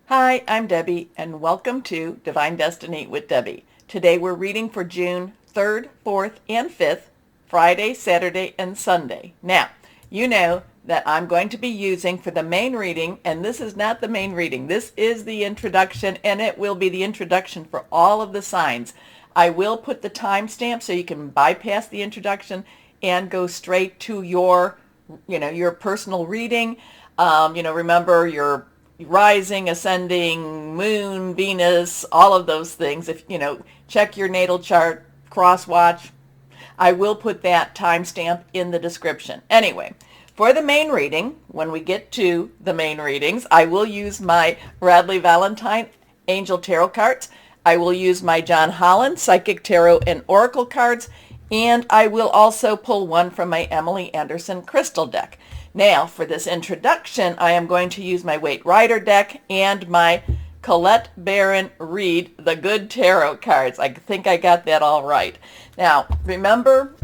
Hi, I'm Debbie, and welcome to Divine Destiny with Debbie. Today we're reading for June 3rd, 4th, and 5th, Friday, Saturday, and Sunday. Now, you know that I'm going to be using for the main reading, and this is not the main reading. This is the introduction, and it will be the introduction for all of the signs. I will put the timestamp so you can bypass the introduction and go straight to your personal reading. Remember your rising, ascending, moon, Venus, all of those things. If check your natal chart, crosswatch. I will put that timestamp in the description. Anyway, for the main reading, when we get to the main readings, I will use my Radley Valentine Angel Tarot cards. I will use my John Holland Psychic Tarot and Oracle cards, and I will also pull one from my Emily Anderson Crystal deck. Now, for this introduction, I am going to use my Waite Rider deck and my Colette Baron Reed The Good Tarot cards. I think I got that all right. Now, remember,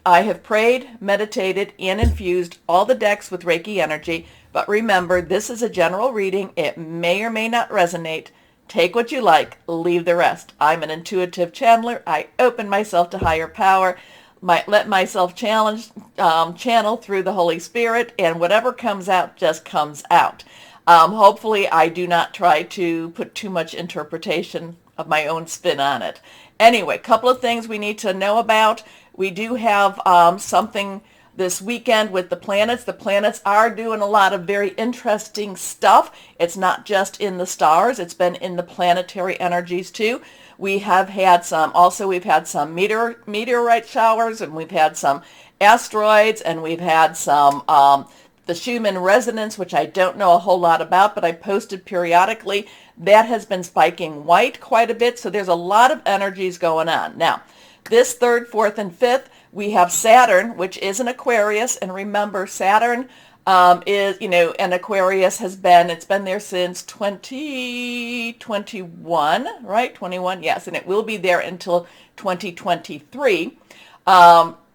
I have prayed, meditated, and infused all the decks with Reiki energy, but remember, this is a general reading. It may or may not resonate. Take what you like, leave the rest. I'm an intuitive channeler. I open myself to higher power. Let myself channel through the Holy Spirit, and whatever comes out just comes out. Hopefully I do not try to put too much interpretation of my own spin on it. Anyway, a couple of things we need to know about. We do have something this weekend with the planets. The planets are doing a lot of very interesting stuff. It's not just in the stars. It's been in the planetary energies too. We've had some meteorite showers, and we've had some asteroids, and we've had some the Schumann resonance, which I don't know a whole lot about, but I posted periodically. That has been spiking white quite a bit, so there's a lot of energies going on. Now, this 3rd, 4th, and 5th, we have Saturn, which is an Aquarius, and remember, Saturn and Aquarius it's been there since 2021, right? 21, yes, and it will be there until 2023.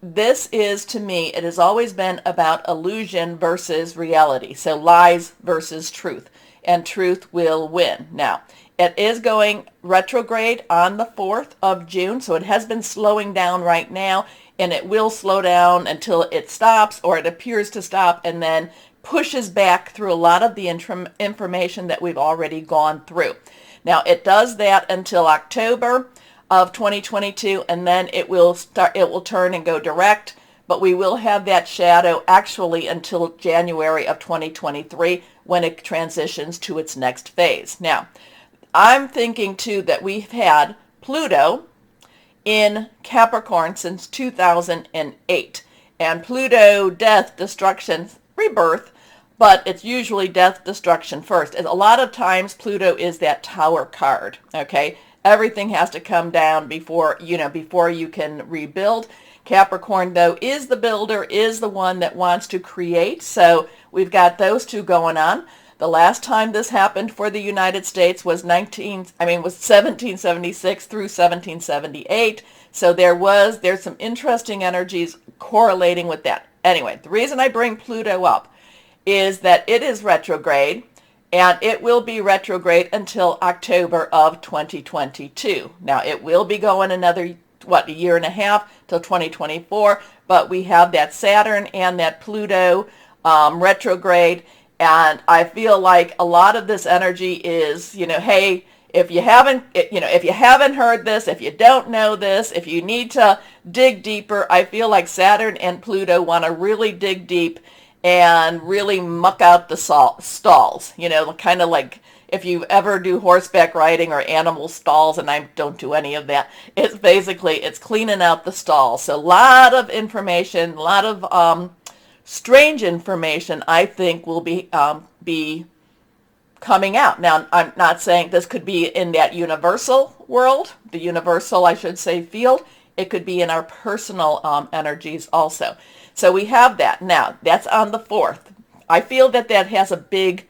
This is, to me, it has always been about illusion versus reality, so lies versus truth, and truth will win. Now, it is going retrograde on the 4th of June, so it has been slowing down right now, and it will slow down until it stops, or it appears to stop, and then pushes back through a lot of the information that we've already gone through. Now, it does that until October of 2022, and then it will turn and go direct, but we will have that shadow actually until January of 2023 when it transitions to its next phase. Now, I'm thinking too that we've had Pluto in Capricorn since 2008. And Pluto, death, destruction, rebirth, but it's usually death, destruction first. And a lot of times Pluto is that tower card, okay? Everything has to come down before you can rebuild. Capricorn, though, is the builder, is the one that wants to create. So we've got those two going on. The last time this happened for the United States was 1776 through 1778. So there's some interesting energies correlating with that. Anyway, the reason I bring Pluto up is that it is retrograde, and it will be retrograde until October of 2022. Now, it will be going another, a year and a half till 2024, but we have that Saturn and that Pluto retrograde. And I feel like a lot of this energy is, hey, if you haven't heard this, if you don't know this, if you need to dig deeper, I feel like Saturn and Pluto want to really dig deep and really muck out the stalls, kind of like if you ever do horseback riding or animal stalls, and I don't do any of that. It's cleaning out the stalls. So a lot of information, a lot of strange information, I think, will be coming out. Now, I'm not saying this could be in that universal world, the universal, I should say, field. It could be in our personal energies also. So we have that. Now, that's on the 4th. I feel that has a big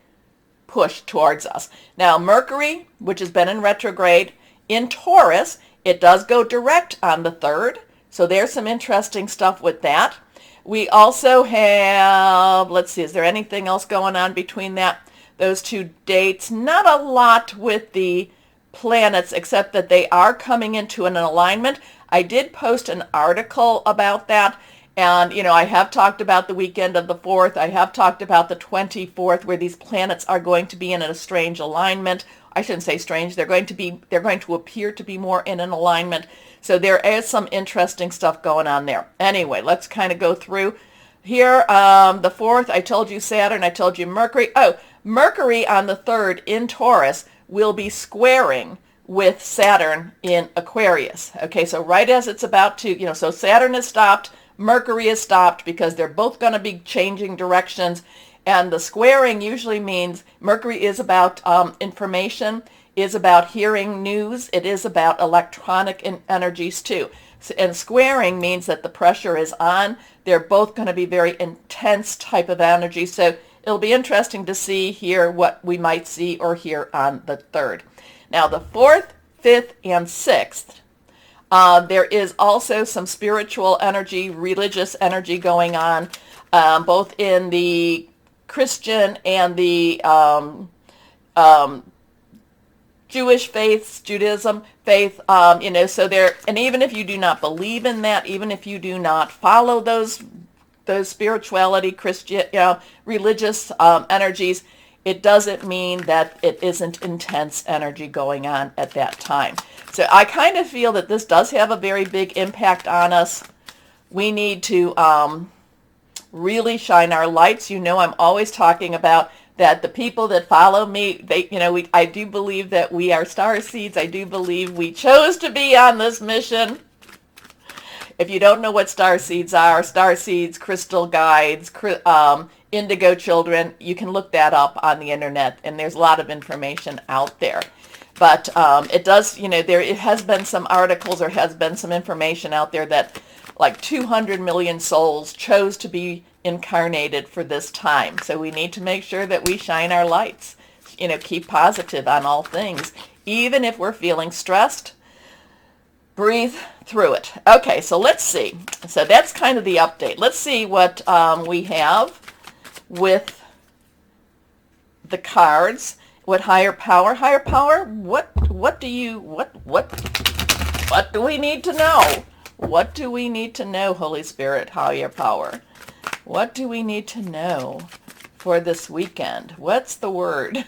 push towards us. Now, Mercury, which has been in retrograde in Taurus, it does go direct on the 3rd. So there's some interesting stuff with that. We also have, let's see, is there anything else going on between that? those two dates. Not a lot with the planets, except that they are coming into an alignment. I did post an article about that. And, I have talked about the weekend of the 4th. I have talked about the 24th, where these planets are going to be in a strange alignment. I shouldn't say strange. They're going to appear to be more in an alignment. So there is some interesting stuff going on there. Anyway, let's kind of go through here. The 4th, I told you Saturn. I told you Mercury. Oh, Mercury on the 3rd in Taurus will be squaring with Saturn in Aquarius. Okay, so right as it's about to, so Saturn is stopped. Mercury is stopped because they're both going to be changing directions. And the squaring usually means Mercury is about information, is about hearing news. It is about electronic energies too. And squaring means that the pressure is on. They're both going to be very intense type of energy. So it'll be interesting to see here what we might see or hear on the 3rd. Now the 4th, 5th, and 6th. There is also some spiritual energy, religious energy going on, both in the Christian and the Jewish faiths, Judaism faith, so there, and even if you do not believe in that, even if you do not follow those spirituality, Christian, religious energies, it doesn't mean that it isn't intense energy going on at that time. So I kind of feel that this does have a very big impact on us. We need to really shine our lights. I'm always talking about that the people that follow me, I do believe that we are star seeds. I do believe we chose to be on this mission. If you don't know what star seeds, crystal guides, indigo children, you can look that up on the internet, and there's a lot of information out there. But it does, it has been some articles or has been some information out there that like 200 million souls chose to be incarnated for this time. So we need to make sure that we shine our lights, keep positive on all things. Even if we're feeling stressed, breathe through it. Okay, so let's see. So that's kind of the update. Let's see what we have with the cards. What higher power? What do we need to know? What do we need to know, Holy Spirit, higher power? What do we need to know for this weekend? What's the word?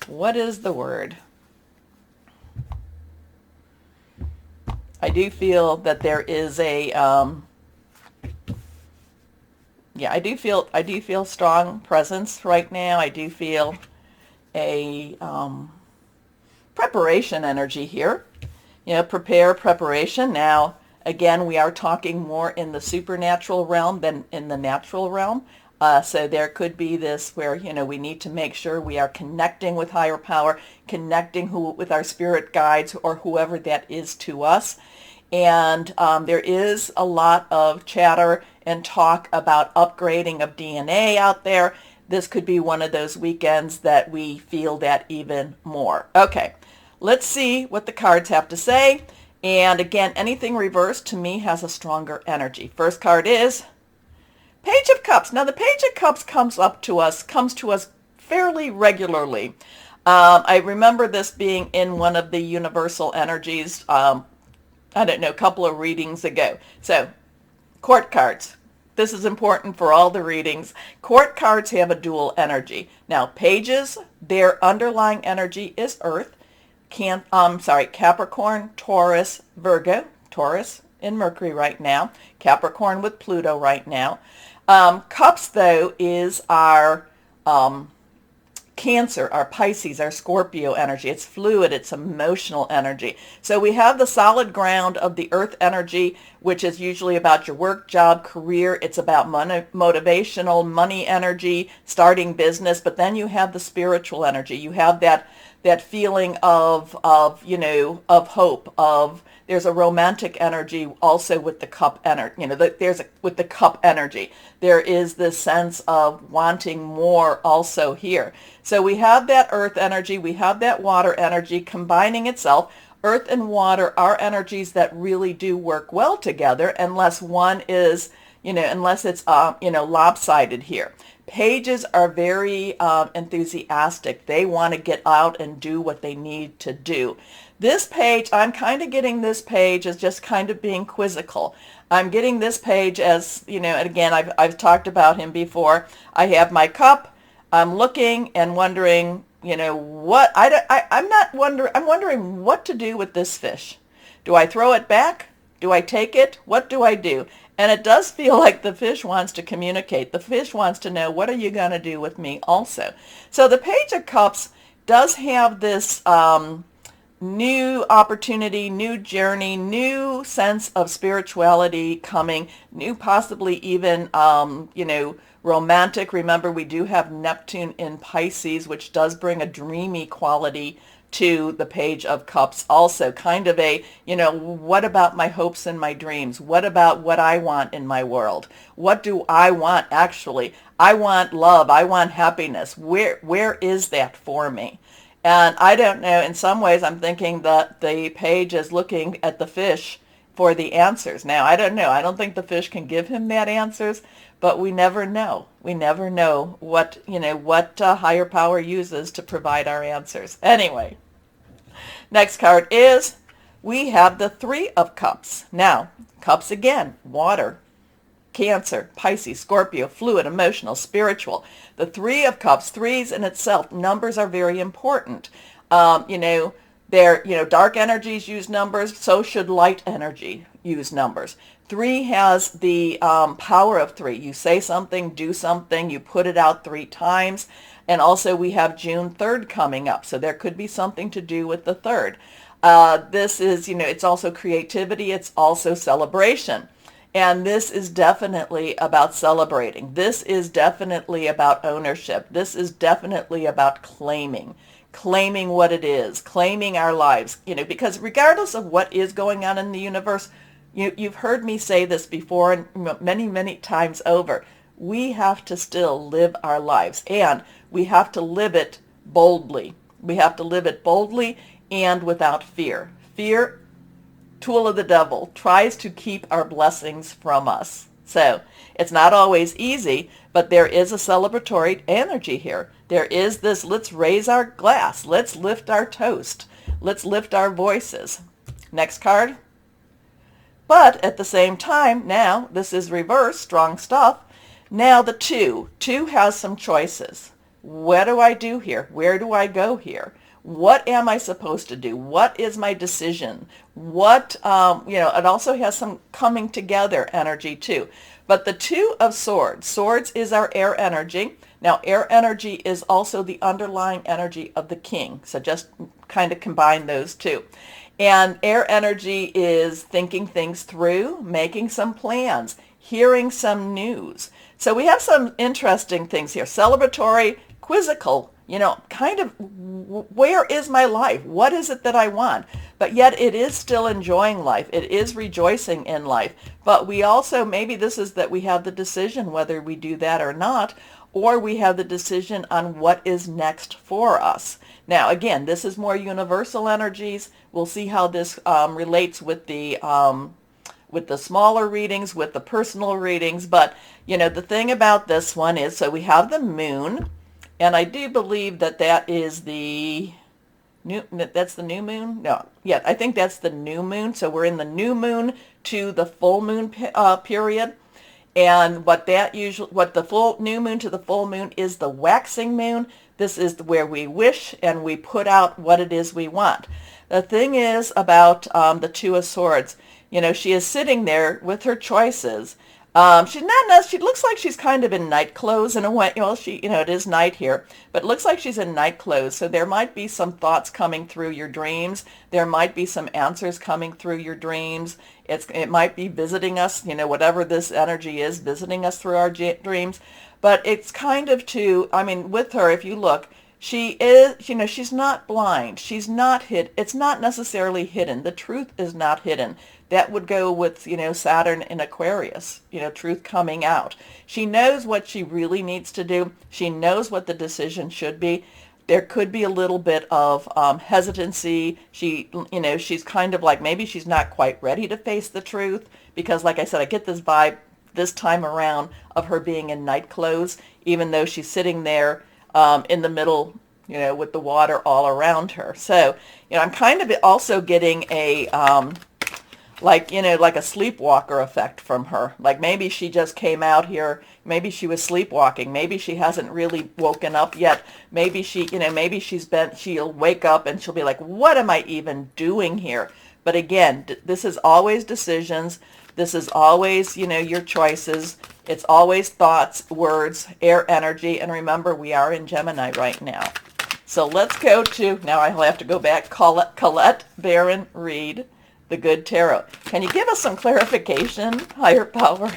What is the word? I do feel that there is a I do feel strong presence right now. I do feel a preparation energy here. Preparation. Now, again, we are talking more in the supernatural realm than in the natural realm. So there could be this where, we need to make sure we are connecting with higher power, connecting with our spirit guides or whoever that is to us. And there is a lot of chatter and talk about upgrading of DNA out there. This could be one of those weekends that we feel that even more. Okay, let's see what the cards have to say. And again, anything reversed to me has a stronger energy. First card is Page of Cups. Now the Page of Cups comes to us fairly regularly. I remember this being in one of the universal energies, a couple of readings ago. So, court cards. This is important for all the readings. Court cards have a dual energy. Now, pages, their underlying energy is Earth. Capricorn, Taurus, Virgo. Taurus in Mercury right now. Capricorn with Pluto right now. Cups, though, is our Cancer, our Pisces, our Scorpio energy. It's fluid, it's emotional energy. So we have the solid ground of the earth energy, which is usually about your work, job, career. It's about motivational, money energy, starting business. But then you have the spiritual energy. You have that feeling of hope, there's a romantic energy also with the cup energy. With the cup energy, there is this sense of wanting more also here. So we have that earth energy, we have that water energy combining itself. Earth and water are energies that really do work well together unless one is, unless it's, lopsided here. Pages are very enthusiastic. They want to get out and do what they need to do. This page, I'm kind of getting this page as just kind of being quizzical. I'm getting this page as, and again, I've talked about him before. I have my cup. I'm looking and wondering, what, I'm wondering what to do with this fish. Do I throw it back? Do I take it? What do I do? And it does feel like the fish wants to communicate. The fish wants to know, what are you going to do with me also? So the Page of Cups does have this new opportunity, new journey, new sense of spirituality coming, new possibly even, romantic. Remember, we do have Neptune in Pisces, which does bring a dreamy quality to the Page of Cups also. Kind of a, what about my hopes and my dreams? What about what I want in my world? What do I want actually? I want love. I want happiness. Where is that for me? And I don't know, in some ways I'm thinking that the page is looking at the fish for the answers. Now, I don't know. I don't think the fish can give him that answers, but we never know. We never know what, what higher power uses to provide our answers. Anyway, next card is, we have the Three of Cups. Now, cups again, water, Cancer, Pisces, Scorpio, fluid, emotional, spiritual. The Three of Cups, threes in itself, numbers are very important. Dark energies use numbers, so should light energy use numbers. Three has the power of three. You say something, do something, you put it out 3 times. And also we have June 3rd coming up, so there could be something to do with the 3rd. This is, it's also creativity, it's also celebration. And this is definitely about celebrating. This is definitely about ownership. This is definitely about claiming what it is, claiming our lives, because regardless of what is going on in the universe, you've heard me say this before and many, many times over, we have to still live our lives, and we have to live it boldly. We have to live it boldly and without fear. Fear, tool of the devil, tries to keep our blessings from us. So it's not always easy, but there is a celebratory energy here. There is this, let's raise our glass, let's lift our toast, let's lift our voices. Next card. But at the same time, now this is reverse, strong stuff. Now the two has some choices. What do I do here? Where do I go here? What am I supposed to do? What is my decision? What, it also has some coming together energy too. But the Two of Swords, swords is our air energy. Now, air energy is also the underlying energy of the king. So just kind of combine those two. And air energy is thinking things through, making some plans, hearing some news. So we have some interesting things here. Celebratory, quizzical, kind of, where is my life? What is it that I want? But yet it is still enjoying life. It is rejoicing in life. But we also, maybe this is that we have the decision whether we do that or not, or we have the decision on what is next for us. Now, again, this is more universal energies. We'll see how this relates with the smaller readings, with the personal readings. But, the thing about this one is, so we have the moon. And I do believe that is the that's the new moon. No, yeah, I think that's the new moon. So we're in the new moon to the full moon period. And what the full new moon to the full moon is the waxing moon. This is where we wish and we put out what it is we want. The thing is about the Two of Swords, she is sitting there with her choices. She looks like she's kind of in night clothes in a way. It is night here, but it looks like she's in night clothes. So there might be some thoughts coming through your dreams. There might be some answers coming through your dreams. It might be visiting us, whatever this energy is, visiting us through our dreams. But it's kind of with her, if you look, she is, she's not blind. She's not hid. It's not necessarily hidden. The truth is not hidden. That would go with, Saturn in Aquarius, truth coming out. She knows what she really needs to do. She knows what the decision should be. There could be a little bit of hesitancy. She's kind of like, maybe she's not quite ready to face the truth because, like I said, I get this vibe this time around of her being in night clothes, even though she's sitting there in the middle, with the water all around her. So, I'm kind of also getting a like a sleepwalker effect from her. Like maybe she just came out here, maybe she was sleepwalking, maybe she hasn't really woken up yet, maybe she'll wake up and she'll be like, what am I even doing here? But again, this is always decisions. This is always, your choices. It's always thoughts, words, air energy. And remember, we are in Gemini right now. So let's go to, now I'll have to go back, Colette Baron Reed, the Good Tarot. Can you give us some clarification, higher power,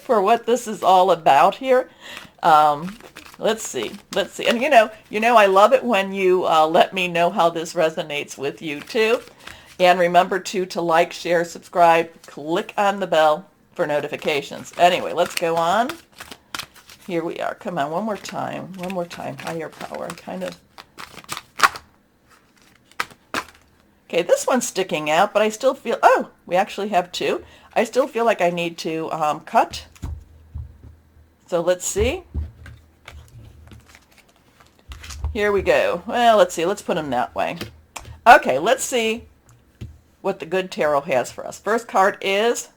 for what this is all about here? Let's see. And I love it when you let me know how this resonates with you too. And remember to like, share, subscribe, click on the bell for notifications. Anyway, let's go on. Here we are. Come on, one more time. Higher power. Okay, this one's sticking out, but I still feel, we actually have two. I still feel like I need to cut. So let's see. Here we go. Well, let's see. Let's put them that way. Okay, let's see what the Good Tarot has for us. First card is,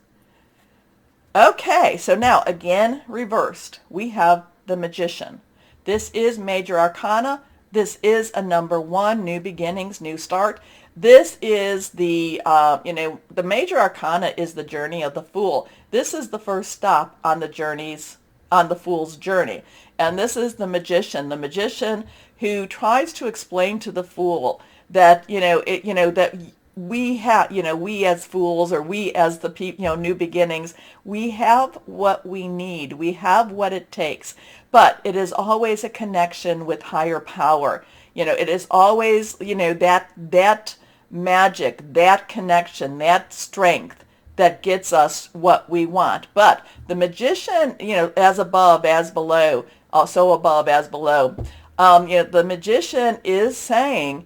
okay, so now again reversed. We have the Magician. This is Major Arcana. This is a number 1, new beginnings, new start. This is the, the Major Arcana is the journey of the Fool. This is the first stop on the Fool's journey. And this is the Magician who tries to explain to the Fool that, that we have, we as fools, or we as the people, new beginnings, we have what we need. We have what it takes. But it is always a connection with higher power. It is always, that magic, that connection, that strength that gets us what we want. But the Magician, as above, as below, also above, as below, the Magician is saying,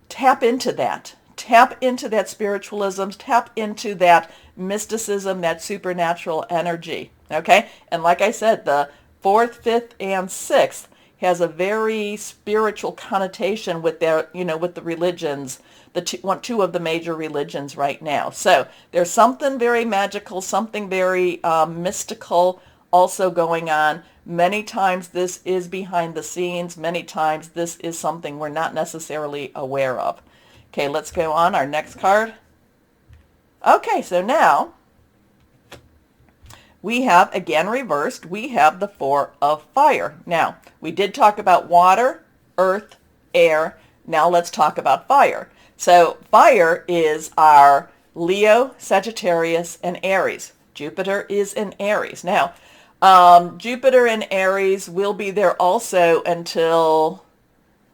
tap into that. Tap into that spiritualism, tap into that mysticism, that supernatural energy, okay? And like I said, the 4th, 5th, and 6th has a very spiritual connotation with their, with the religions, two of the major religions right now. So there's something very magical, something very mystical also going on. Many times this is behind the scenes. Many times this is something we're not necessarily aware of. Okay, let's go on. Our next card. Okay, so now we have, again reversed, we have the 4 of Fire. Now, we did talk about water, earth, air. Now let's talk about fire. So fire is our Leo, Sagittarius, and Aries. Jupiter is in Aries. Now, Jupiter in Aries will be there also until,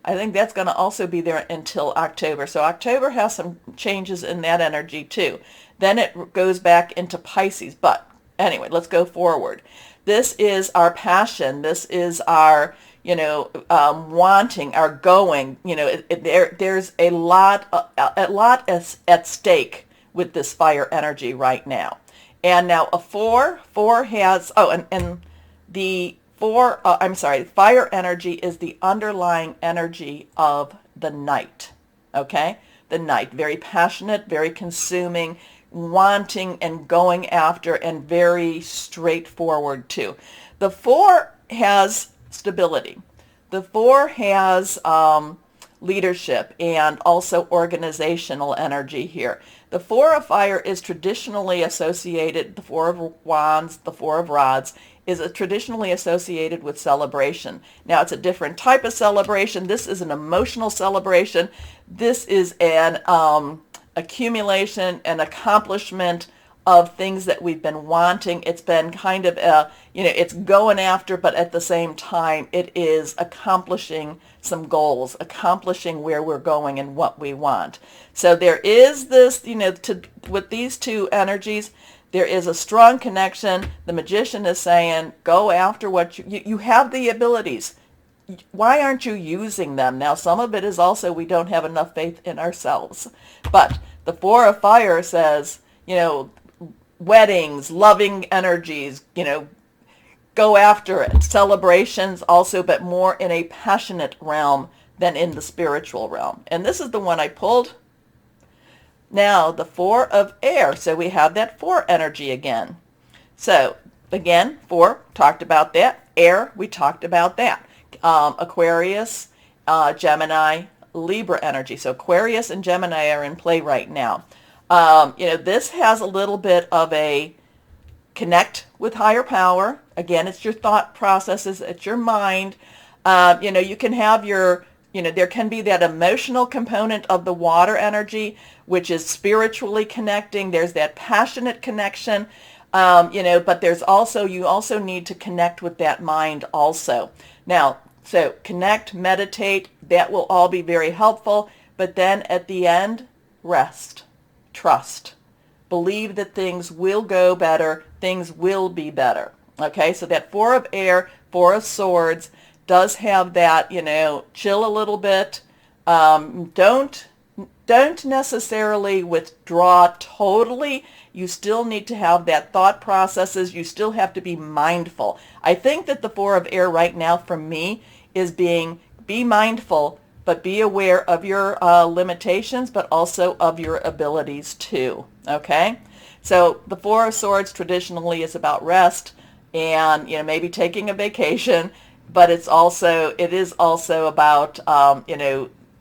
I think that's going to also be there until October. So October has some changes in that energy too. Then it goes back into Pisces. But anyway, let's go forward. This is our passion. This is our, wanting, our going. There's a lot at stake with this fire energy right now. And now a 4 has, and the fire energy is the underlying energy of the night, okay? The night, very passionate, very consuming, wanting and going after, and very straightforward too. The 4 has stability. The 4 has leadership and also organizational energy here. The 4 of Fire is traditionally associated, the 4 of Wands, the 4 of Rods, is traditionally associated with celebration. Now, it's a different type of celebration. This is an emotional celebration. This is an accumulation, an accomplishment of things that we've been wanting. It's been kind of, it's going after, but at the same time, it is accomplishing some goals, accomplishing where we're going and what we want. So there is this, with these two energies, there is a strong connection. The Magician is saying, go after what you have the abilities. Why aren't you using them? Now, some of it is also we don't have enough faith in ourselves. But the 4 of Fire says, weddings, loving energies, go after it. Celebrations also, but more in a passionate realm than in the spiritual realm. And this is the one I pulled. Now, the Four of Air. So we have that 4 energy again. So, again, 4, talked about that. Air, we talked about that. Aquarius, Gemini, Libra energy. So Aquarius and Gemini are in play right now. This has a little bit of a connect with higher power. Again, it's your thought processes, it's your mind. You can have there can be that emotional component of the water energy, which is spiritually connecting. There's that passionate connection, but you also need to connect with that mind also. Now, so connect, meditate, that will all be very helpful. But then at the end, rest, trust, believe that things will go better, things will be better. Okay, so that 4 of Air, 4 of Swords does have that, chill a little bit. Don't necessarily withdraw totally. You still need to have that thought processes. You still have to be mindful. I think that the 4 of Air right now for me is be mindful, but be aware of your limitations, but also of your abilities too. Okay? So the 4 of Swords traditionally is about rest and, maybe taking a vacation, but it is also about,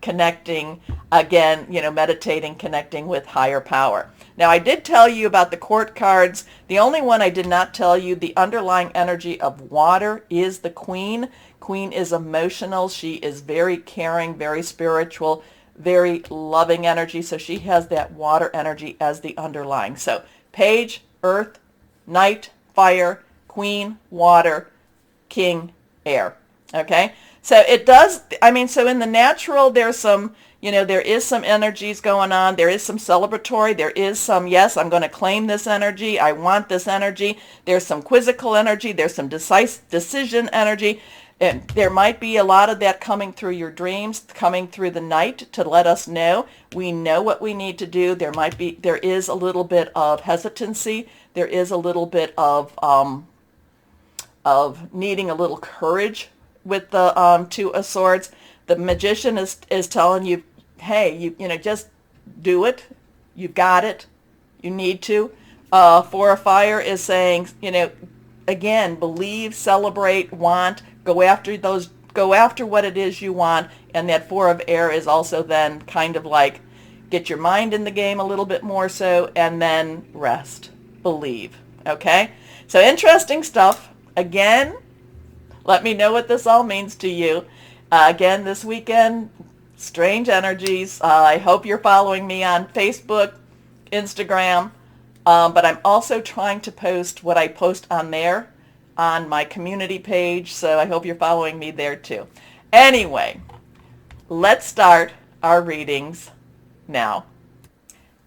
connecting again, meditating, connecting with higher power. Now, I did tell you about the court cards. The only one I did not tell you, the underlying energy of water is the Queen. Queen is emotional. She is very caring, very spiritual, very loving energy. So she has that water energy as the underlying. So Page, Earth, Knight, Fire, Queen, Water, King, Air. Okay? So it does, so in the natural, there's some, there is some energies going on. There is some celebratory. There is some, yes, I'm going to claim this energy. I want this energy. There's some quizzical energy. There's some decision energy. And there might be a lot of that coming through your dreams, coming through the night to let us know. We know what we need to do. There is a little bit of hesitancy. There is a little bit of needing a little courage with the 2 of Swords. The Magician is telling you, hey, just do it. You've got it. You need to. 4 of Fire is saying, again, believe, celebrate, want, go after what it is you want. And that 4 of Air is also then kind of like get your mind in the game a little bit more so, and then rest, believe. Okay? So interesting stuff. Again, let me know what this all means to you. Again, this weekend, strange energies. I hope you're following me on Facebook, Instagram, but I'm also trying to post what I post on there on my community page, so I hope you're following me there too. Anyway, let's start our readings now.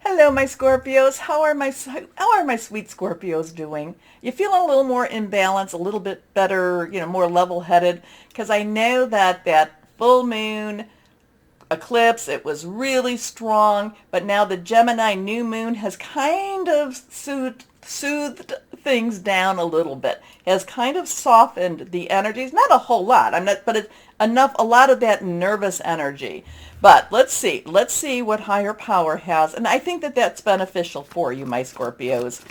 Hello, my Scorpios. How are my sweet Scorpios doing? You feeling a little more in balance, a little bit better, more level-headed? Because I know that full moon eclipse, it was really strong, but now the Gemini new moon has kind of soothed things down a little bit, has kind of softened the energies, not a whole lot, but it's enough, a lot of that nervous energy. But let's see what higher power has, and I think that that's beneficial for you, my Scorpios.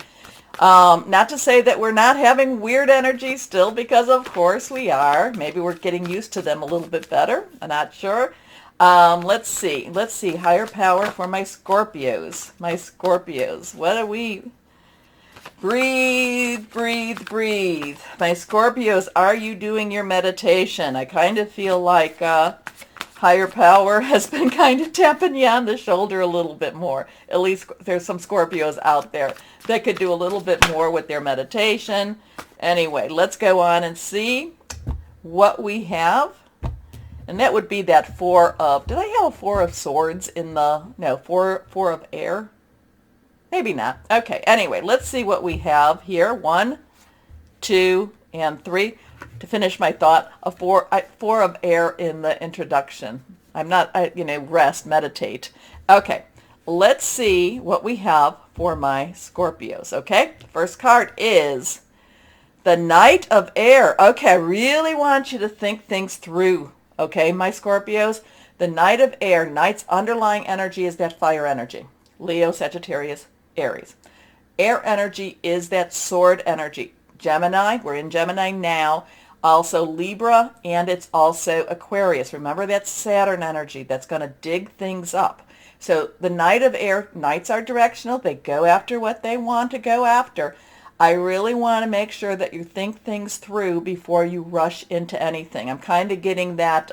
Not to say that we're not having weird energies still, because of course we are. Maybe we're getting used to them a little bit better. I'm not sure. Let's see. Higher power for my Scorpios. My Scorpios. What are we? Breathe, breathe, breathe. My Scorpios, are you doing your meditation? I kind of feel like higher power has been kind of tapping you on the shoulder a little bit more. At least there's some Scorpios out there that could do a little bit more with their meditation. Anyway, let's go on and see what we have. And that would be that 4 of, did I have a 4 of Swords in the, no, 4 of Air? Maybe not. Okay, anyway, let's see what we have here. 1, 2, and 3. To finish my thought, a 4 of Air in the introduction. I'm not, rest, meditate. Okay, let's see what we have for my Scorpios, okay? First card is the Knight of Air. Okay, I really want you to think things through, okay, my Scorpios? The Knight of Air, Knight's underlying energy is that fire energy. Leo, Sagittarius, Aries. Air energy is that sword energy. Gemini, we're in Gemini now, also Libra, and it's also Aquarius. Remember, that's Saturn energy that's going to dig things up. So the Knight of Air, Knights are directional. They go after what they want to go after. I really want to make sure that you think things through before you rush into anything. I'm kind of getting that,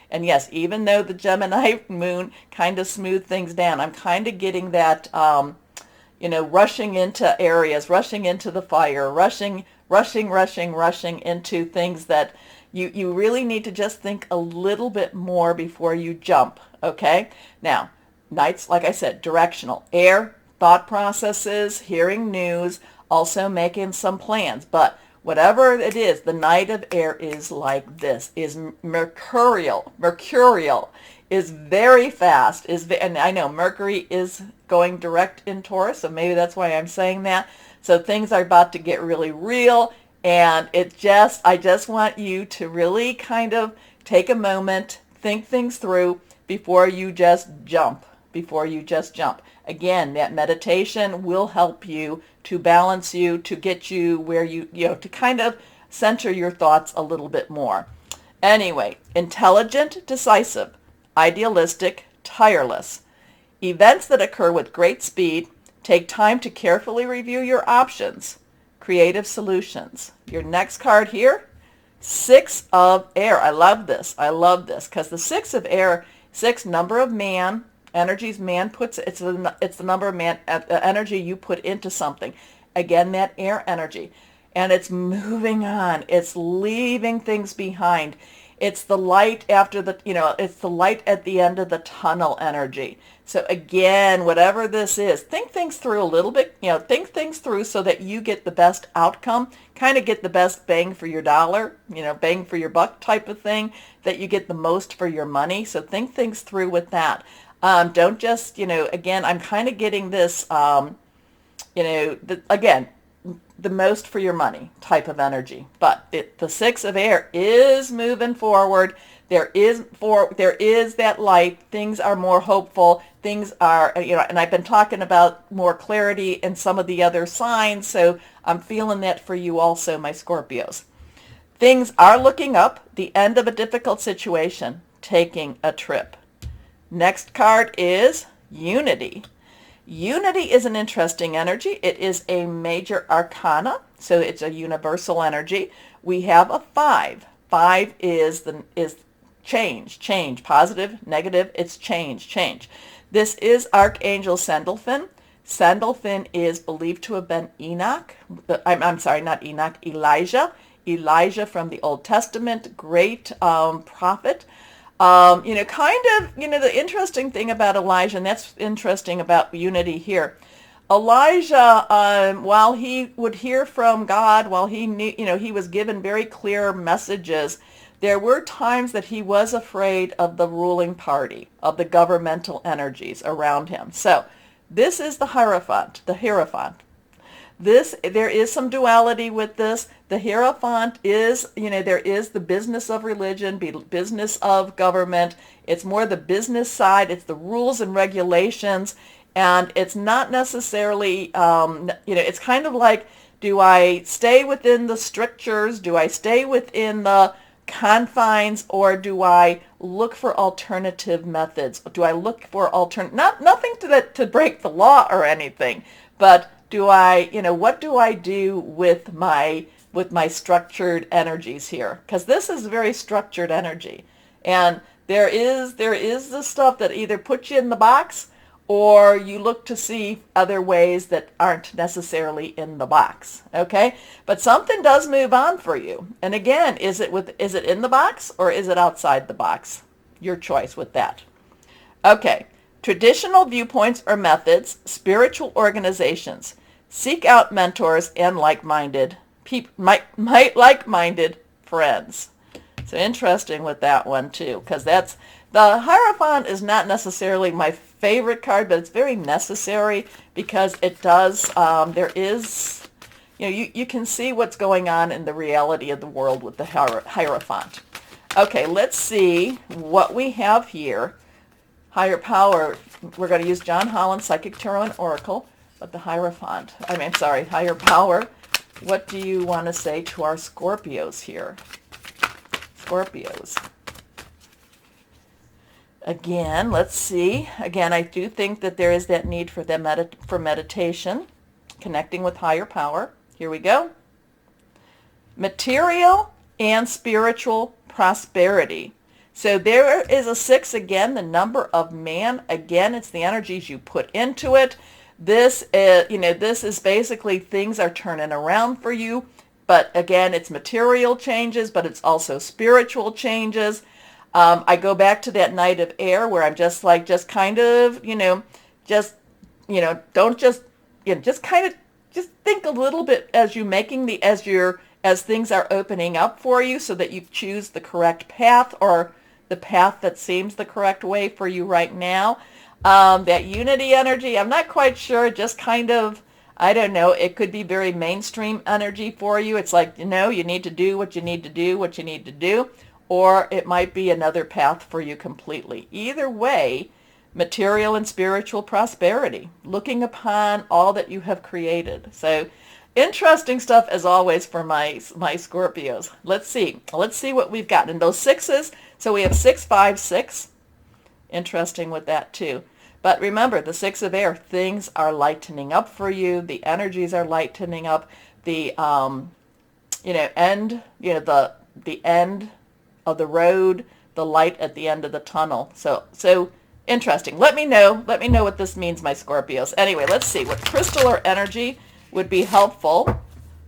and yes, even though the Gemini moon kind of smoothed things down, I'm kind of getting that, rushing into areas, rushing into the fire, rushing into things that you really need to just think a little bit more before you jump, okay? Now, Knights, like I said, directional. Air, thought processes, hearing news, also making some plans. But whatever it is, the Knight of Air is like this, is mercurial, is very fast, and I know Mercury is going direct in Taurus, so maybe that's why I'm saying that. So things are about to get really real, and I just want you to really kind of take a moment, think things through before you just jump. Again, that meditation will help you to balance you, to get you where to kind of center your thoughts a little bit more. Anyway, intelligent, decisive, idealistic, tireless. Events that occur with great speed. Take time to carefully review your options. Creative solutions. Your next card here, Six of Air. I love this because the Six of Air, number of man, energies man puts, it's the number of man, energy you put into something. Again, that air energy. And it's moving on. It's leaving things behind. It's the light it's the light at the end of the tunnel energy. So again, whatever this is, think things through a little bit, think things through so that you get the best outcome, kind of get the best bang for your dollar, bang for your buck type of thing, that you get the most for your money. So think things through with that. Don't just, again, I'm kind of getting this, again, the most for your money type of energy. But the Six of Air is moving forward. There is that light. Things are more hopeful. Things are, and I've been talking about more clarity in some of the other signs, so I'm feeling that for you also, my Scorpios. Things are looking up. The end of a difficult situation. Taking a trip. Next card is Unity. Unity is an interesting energy. It is a major arcana, so it's a universal energy. We have a 5. 5 is change, positive, negative, it's change. This is Archangel Sandulfin. Sandulfin is believed to have been Enoch. I'm sorry, not Enoch, Elijah. Elijah from the Old Testament, great prophet. The interesting thing about Elijah, and that's interesting about Unity here. Elijah, while he would hear from God, while he knew, he was given very clear messages, there were times that he was afraid of the ruling party, of the governmental energies around him. So this is the Hierophant, There is some duality with this. The Hierophant is, there is the business of religion, business of government. It's more the business side. It's the rules and regulations. And it's not necessarily, it's kind of like, do I stay within the strictures? Do I stay within the confines? Or do I look for alternative methods? Do I look for nothing to break the law or anything, but what do I do with my structured energies here? Because this is very structured energy. And there is the stuff that either puts you in the box, or you look to see other ways that aren't necessarily in the box, okay? But something does move on for you. And again, is it in the box or is it outside the box? Your choice with that. Okay, traditional viewpoints or methods, spiritual organizations. Seek out mentors and like-minded like-minded friends. So interesting with that one too, because the Hierophant is not necessarily my favorite card, but it's very necessary because it does, there is, you can see what's going on in the reality of the world with the Hierophant. Okay, let's see what we have here. Higher power, we're going to use John Holland's Psychic Tarot and Oracle, but the higher power, what do you want to say to our Scorpios here? Scorpios. Again, let's see. Again, I do think that there is that need for them for meditation, connecting with higher power. Here we go. Material and spiritual prosperity. So there is a 6 again, the number of man. Again, it's the energies you put into it. This is, this is basically things are turning around for you. But again, it's material changes, but it's also spiritual changes. I go back to that Knight of Air where I'm just kind of, just think a little bit as you making as things are opening up for you so that you choose the correct path or the path that seems the correct way for you right now. That unity energy, I'm not quite sure, just kind of, I don't know, it could be very mainstream energy for you. It's like, you need to do what you need to do, what you need to do, or it might be another path for you completely. Either way, material and spiritual prosperity, looking upon all that you have created. So interesting stuff as always for my Scorpios. Let's see what we've got in those 6s. So we have 6, 5, 6. Interesting with that too. But remember, the 6 of air, things are lightening up for you. The energies are lightening up. The the end of the road, the light at the end of the tunnel. So interesting. Let me know what this means, my Scorpios. Anyway, let's see what crystal or energy would be helpful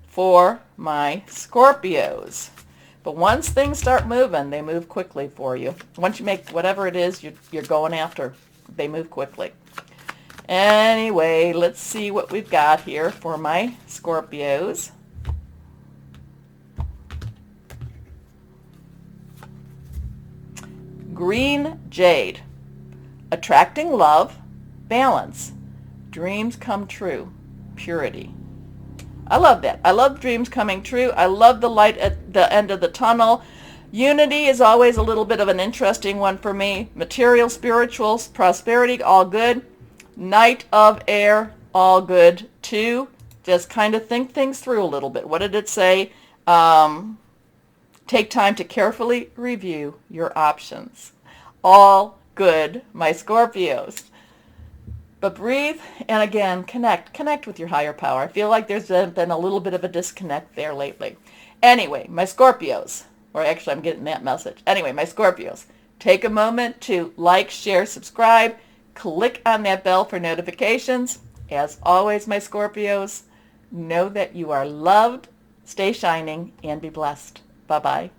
for my Scorpios. But once things start moving, they move quickly for you. Once you make whatever it is you're going after, they move quickly. Anyway, let's see what we've got here for my Scorpios. Green Jade. Attracting love, balance, dreams come true, purity. I love that. I love dreams coming true. I love the light at the end of the tunnel. Unity is always a little bit of an interesting one for me. Material, spiritual, prosperity, all good. Knight of Air, all good too. Just kind of think things through a little bit. What did it say? Take time to carefully review your options. All good, my Scorpios. But breathe, and again, connect with your higher power. I feel like there's been a little bit of a disconnect there lately. Anyway, my Scorpios, or actually I'm getting that message. Anyway, my Scorpios, take a moment to like, share, subscribe, click on that bell for notifications. As always, my Scorpios, know that you are loved, stay shining, and be blessed. Bye-bye.